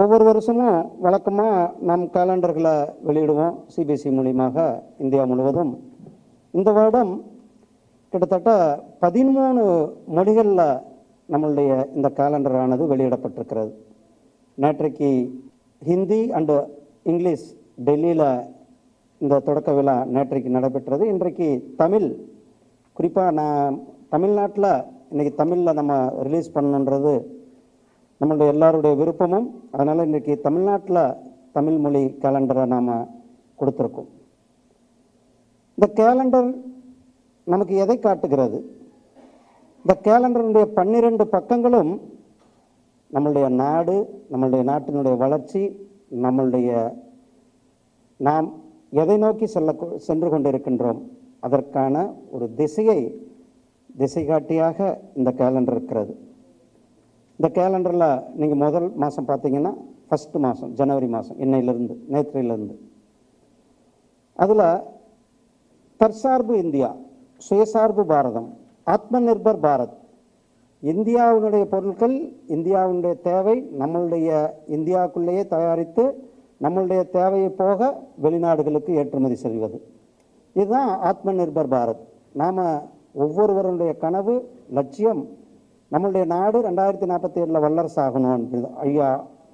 ஒவ்வொரு வருஷமும் வழக்கமாக நம் கேலண்டர்களை வெளியிடுவோம் சிபிஎஸ்சி மூலியமாக இந்தியா முழுவதும். இந்த வருடம் கிட்டத்தட்ட 13 மொழிகளில் நம்மளுடைய இந்த கேலண்டரானது வெளியிடப்பட்டிருக்கிறது. நேற்றைக்கு ஹிந்தி அண்டு இங்கிலீஷ் டெல்லியில் இந்த தொடக்க விழா நேற்றைக்கு நடைபெற்றது. இன்றைக்கு தமிழ், குறிப்பாக நான் தமிழ்நாட்டில் இன்றைக்கி தமிழில் நம்ம ரிலீஸ் பண்ணணுன்றது நம்மளுடைய எல்லாருடைய விருப்பமும். அதனால் இன்றைக்கி தமிழ்நாட்டில் தமிழ் மொழி கேலண்டரை நாம் கொடுத்துருக்கோம். இந்த கேலண்டர் நமக்கு எதை காட்டுகிறது? இந்த கேலண்டருடைய 12 பக்கங்களும் நம்மளுடைய நாடு, நம்மளுடைய நாட்டினுடைய வளர்ச்சி, நம்மளுடைய நாம் எதை நோக்கி சென்று கொண்டிருக்கின்றோம் அதற்கான ஒரு திசை காட்டியாக இந்த கேலண்டர் இருக்கிறது. இந்த கேலண்டரில் நீங்கள் முதல் மாதம் பார்த்தீங்கன்னா ஃபஸ்ட்டு மாதம் ஜனவரி மாதம், இன்னையிலிருந்து நேற்றையிலிருந்து அதில் தற்சார்பு இந்தியா, சுயசார்பு பாரதம், ஆத்ம நிர்பர் பாரத், இந்தியாவினுடைய பொருட்கள், இந்தியாவுடைய தேவை நம்மளுடைய இந்தியாவுக்குள்ளேயே தயாரித்து நம்மளுடைய தேவையை போக வெளிநாடுகளுக்கு ஏற்றுமதி செய்வது, இதுதான் ஆத்ம நிர்பர் பாரத். நாம் ஒவ்வொருவருடைய கனவு, லட்சியம், நம்மளுடைய நாடு 2047 வல்லரசு ஆகணும். ஐயா